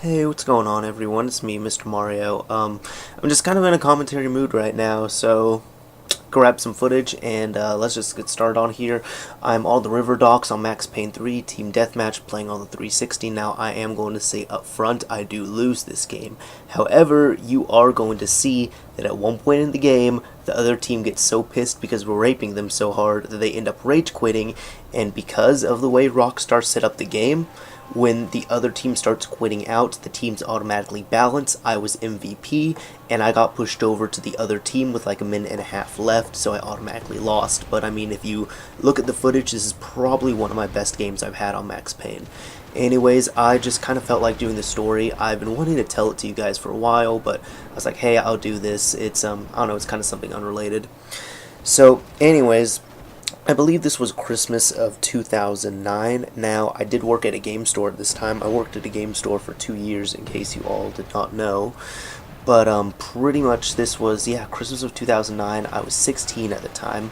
Hey, what's going on, everyone? It's me, Mr. Mario. I'm just kind of in a commentary mood right now, so grab some footage and let's just get started on here. I'm on the River Docks on Max Payne 3 Team Deathmatch playing on the 360. Now, I am going to say up front, I do lose this game. However, you are going to see that at one point in the game, the other team gets so pissed because we're raping them so hard that they end up rage quitting, and because of the way Rockstar set up the game, when the other team starts quitting out, the teams automatically balance. I was MVP, and I got pushed over to the other team with like a minute and a half left, so I automatically lost. But I mean, if you look at the footage, this is probably one of my best games I've had on Max Payne. Anyways, I just kind of felt like doing the story. I've been wanting to tell it to you guys for a while, but I was like, hey, I'll do this. It's, I don't know, it's kind of something unrelated. So, anyways, I believe this was Christmas of 2009. Now, I did work at a game store at this time. I worked at a game store for 2 years, in case you all did not know. But pretty much this was, yeah, Christmas of 2009. I was 16 at the time,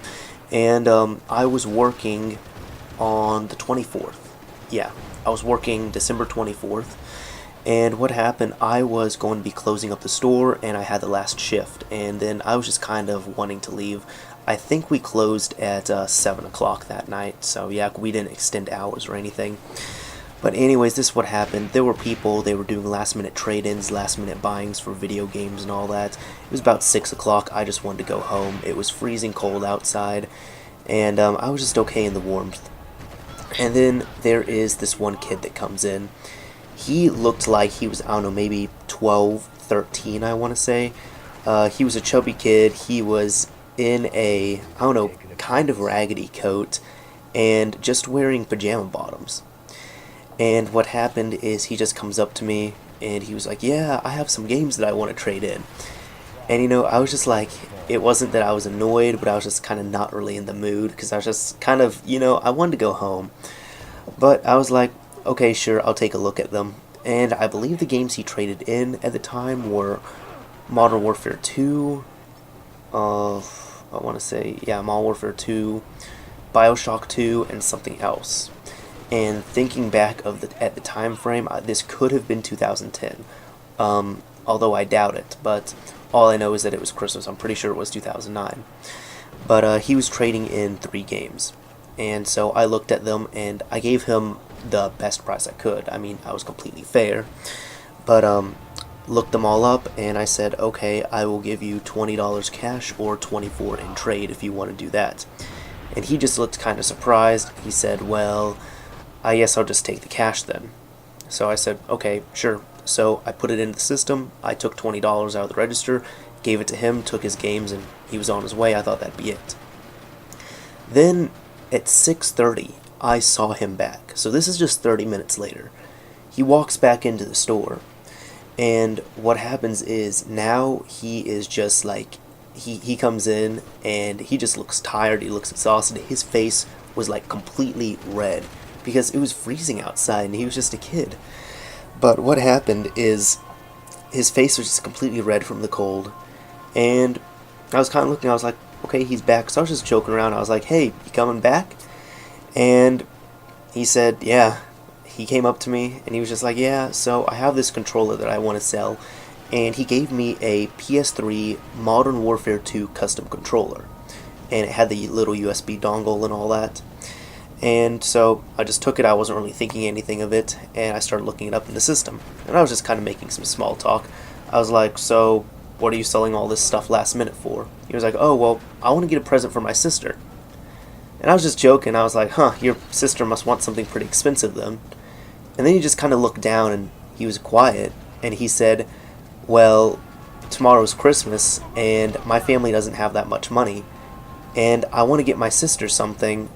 and I was working on the 24th. Yeah, I was working December 24th. And what happened, I was going to be closing up the store, and I had the last shift, and then I was just kind of wanting to leave. I think we closed at 7 o'clock that night, so yeah, we didn't extend hours or anything. But anyways, this is what happened. There were people, they were doing last minute trade-ins, last minute buyings for video games and all that. It was about 6 o'clock, I just wanted to go home. It was freezing cold outside, and I was just okay in the warmth. And then there is this one kid that comes in. He looked like he was, I don't know, maybe 12, 13, I want to say. He was a chubby kid. He was in a, I don't know, kind of raggedy coat and just wearing pajama bottoms. And what happened is he just comes up to me and he was like, yeah, I have some games that I want to trade in. And you know, I was just like, it wasn't that I was annoyed, but I was just kind of not really in the mood because I was just kind of, you know, I wanted to go home. But I was like, okay, sure, I'll take a look at them. And I believe the games he traded in at the time were Modern Warfare 2, I want to say, yeah, Modern Warfare 2, Bioshock 2, and something else. And thinking back at the time frame, this could have been 2010, although I doubt it. But all I know is that it was Christmas. I'm pretty sure it was 2009. But he was trading in 3 games, and so I looked at them and I gave him the best price I could. I mean, I was completely fair, but looked them all up and I said, okay, I will give you $20 cash or $24 in trade if you want to do that. And he just looked kind of surprised. He said, well, I guess I'll just take the cash then. So I said, okay, sure. So I put it into the system. I took $20 out of the register, gave it to him, took his games, and he was on his way. I thought that'd be it. Then at 6:30, I saw him back. So this is just 30 minutes later. He walks back into the store, and what happens is now he is just like, he comes in and he just looks tired, he looks exhausted. His face was like completely red because it was freezing outside and he was just a kid. But what happened is his face was just completely red from the cold, and I was kind of looking, I was like, okay, he's back. So I was just joking around. I was like, hey, you coming back? And he said, yeah. He came up to me and he was just like, yeah, so I have this controller that I want to sell. And he gave me a PS3 Modern Warfare 2 custom controller. And it had the little USB dongle and all that. And so I just took it. I wasn't really thinking anything of it. And I started looking it up in the system. And I was just kind of making some small talk. I was like, so what are you selling all this stuff last minute for? He was like, oh, well, I want to get a present for my sister. And I was just joking. I was like, huh, your sister must want something pretty expensive then. And then he just kind of looked down and he was quiet. And he said, well, tomorrow's Christmas and my family doesn't have that much money. And I want to get my sister something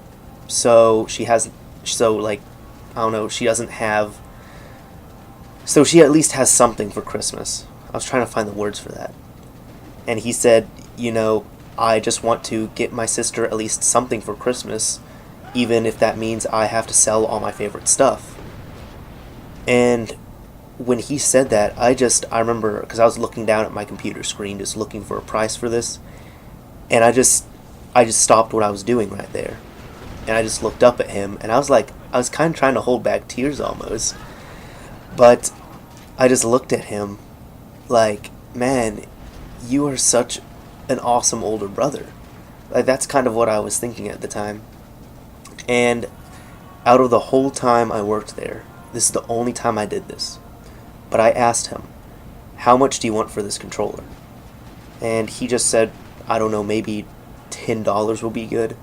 so she has, so like, I don't know, she doesn't have, so she at least has something for Christmas. I was trying to find the words for that. And he said, you know, I just want to get my sister at least something for Christmas, even if that means I have to sell all my favorite stuff. And when he said that, I remember, because I was looking down at my computer screen just looking for a price for this, and I just stopped what I was doing right there. And I just looked up at him, and I was like, I was kind of trying to hold back tears almost. But I just looked at him like, man, you are such an awesome older brother. Like, that's kind of what I was thinking at the time. And out of the whole time I worked there, this is the only time I did this. But I asked him, how much do you want for this controller? And he just said, I don't know, maybe $10 will be good.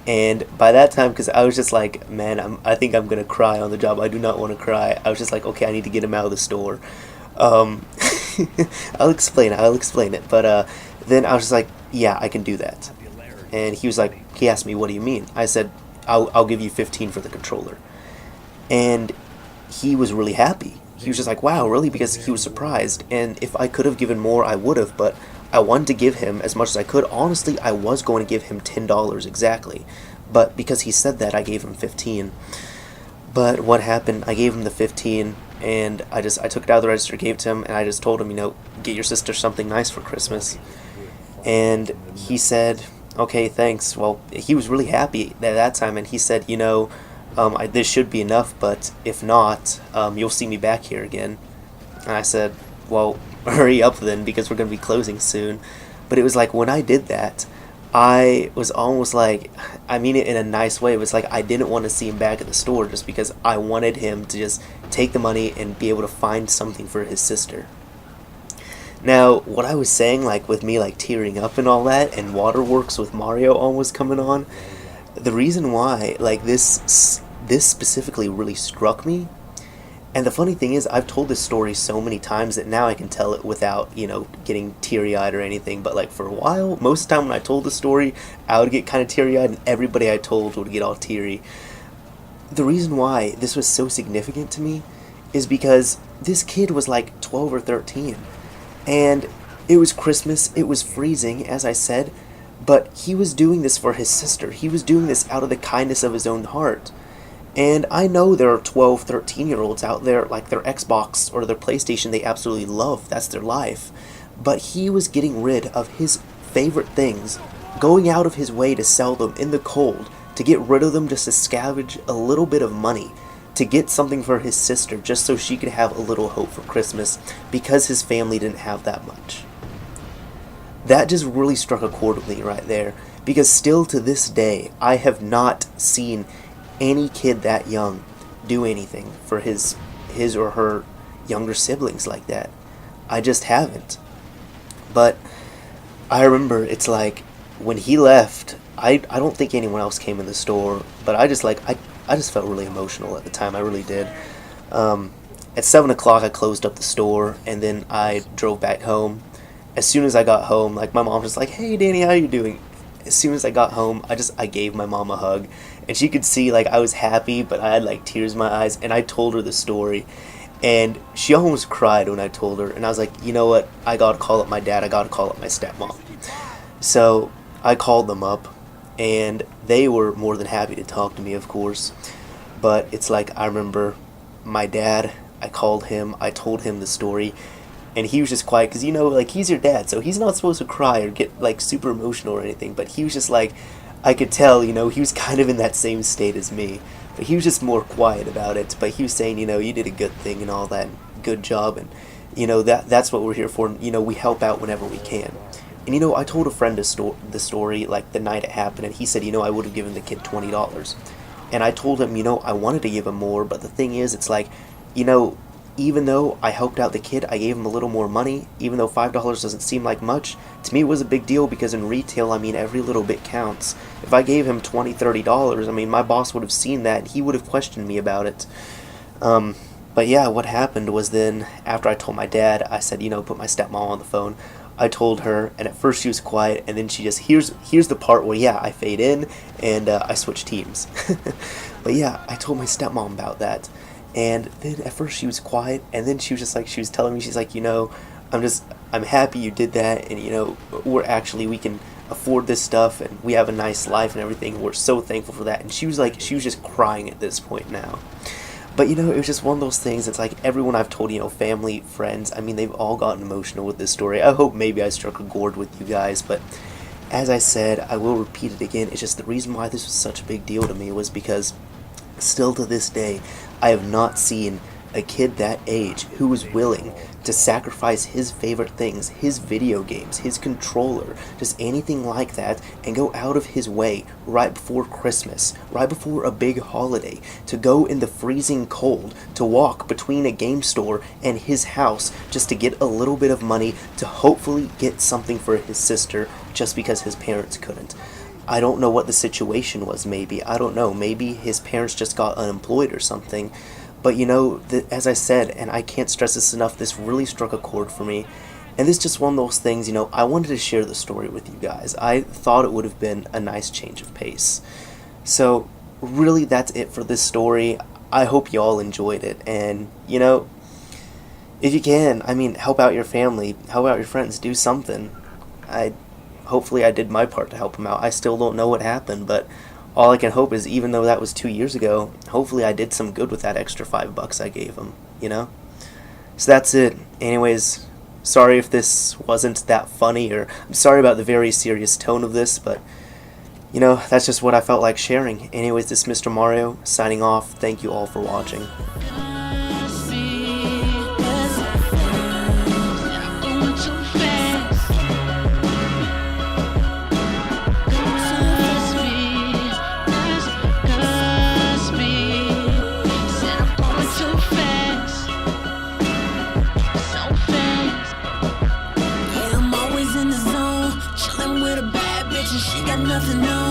And by that time, because I was just like, man, I think I'm going to cry on the job. I do not want to cry. I was just like, okay, I need to get him out of the store. Um, I'll explain it. But then I was just like, yeah, I can do that. And he asked me, what do you mean? I said, I'll give you 15 for the controller. And he was really happy. He was just like, wow, really? Because he was surprised. And if I could have given more, I would have. But I wanted to give him as much as I could. Honestly, I was going to give him $10 exactly. But because he said that, I gave him 15. But what happened, I gave him the 15, and I took it out of the register, gave it to him, and I just told him, get your sister something nice for Christmas. And he said, okay, thanks. Well, he was really happy at that time, and he said, this should be enough, but if not, you'll see me back here again. And I said, well, hurry up then, because we're going to be closing soon. But it was like, when I did that, I was almost like, I mean it in a nice way. It was like I didn't want to see him back at the store just because I wanted him to just take the money and be able to find something for his sister. Now, what I was saying, like with me like tearing up and all that, and Waterworks with Mario almost coming on, the reason why like this specifically really struck me, and the funny thing is I've told this story so many times that now I can tell it without, getting teary-eyed or anything, but like for a while, most of the time when I told the story, I would get kind of teary-eyed and everybody I told would get all teary. The reason why this was so significant to me is because this kid was like 12 or 13, and it was Christmas, it was freezing, as I said, but he was doing this for his sister. He was doing this out of the kindness of his own heart. And I know there are 12, 13-year-olds out there, like their Xbox or their PlayStation they absolutely love. That's their life. But he was getting rid of his favorite things, going out of his way to sell them in the cold, to get rid of them just to scavenge a little bit of money, to get something for his sister just so she could have a little hope for Christmas because his family didn't have that much. That just really struck a chord with me right there, because still to this day, I have not seen any kid that young do anything for his or her younger siblings like that. I just haven't. But I remember it's like when he left, I don't think anyone else came in the store, but I just felt really emotional at the time. I really did. At 7 o'clock I closed up the store, and then I drove back home. As soon as I got home, like my mom was like, "Hey Danny, how you doing?" As soon as I got home, I gave my mom a hug, and she could see like I was happy, but I had like tears in my eyes, and I told her the story, and she almost cried when I told her, and I was like, you know what, I gotta call up my dad, I gotta call up my stepmom. So I called them up, and they were more than happy to talk to me, of course, but it's like I remember my dad, I called him, I told him the story, and he was just quiet, because, like, he's your dad, so he's not supposed to cry or get, like, super emotional or anything, but he was just, like, I could tell, he was kind of in that same state as me, but he was just more quiet about it, but he was saying, you did a good thing and all that, good job, and, that's what we're here for, we help out whenever we can. And, I told a friend the story, like, the night it happened, and he said, I would have given the kid $20, and I told him, I wanted to give him more, but the thing is, it's like, even though I helped out the kid, I gave him a little more money, even though $5 doesn't seem like much, to me it was a big deal, because in retail, every little bit counts. If I gave him $20, $30, my boss would have seen that, and he would have questioned me about it. But yeah, what happened was then, after I told my dad, I said, put my stepmom on the phone. I told her, and at first she was quiet, and then she just, here's the part where, yeah, I fade in, and I switch teams. But yeah, I told my stepmom about that. And then at first she was quiet, and then she was just like, she was telling me, she's like, I'm happy you did that, and we can afford this stuff, and we have a nice life and everything, we're so thankful for that. And she was just crying at this point now. But it was just one of those things, it's like everyone I've told, family, friends, they've all gotten emotional with this story. I hope maybe I struck a chord with you guys, but as I said, I will repeat it again, it's just the reason why this was such a big deal to me was because still to this day, I have not seen a kid that age who was willing to sacrifice his favorite things, his video games, his controller, just anything like that, and go out of his way right before Christmas, right before a big holiday, to go in the freezing cold, to walk between a game store and his house just to get a little bit of money to hopefully get something for his sister just because his parents couldn't. I don't know what the situation was, maybe. I don't know. Maybe his parents just got unemployed or something. But as I said, and I can't stress this enough, this really struck a chord for me. And this is just one of those things, I wanted to share the story with you guys. I thought it would have been a nice change of pace. So, really, that's it for this story. I hope you all enjoyed it. And, if you can, help out your family, help out your friends, do something. Hopefully I did my part to help him out. I still don't know what happened, but all I can hope is, even though that was 2 years ago, hopefully I did some good with that extra $5 I gave him, So that's it. Anyways, sorry if this wasn't that funny, or I'm sorry about the very serious tone of this, but, that's just what I felt like sharing. Anyways, this is Mr. Mario, signing off. Thank you all for watching. Nothing, no.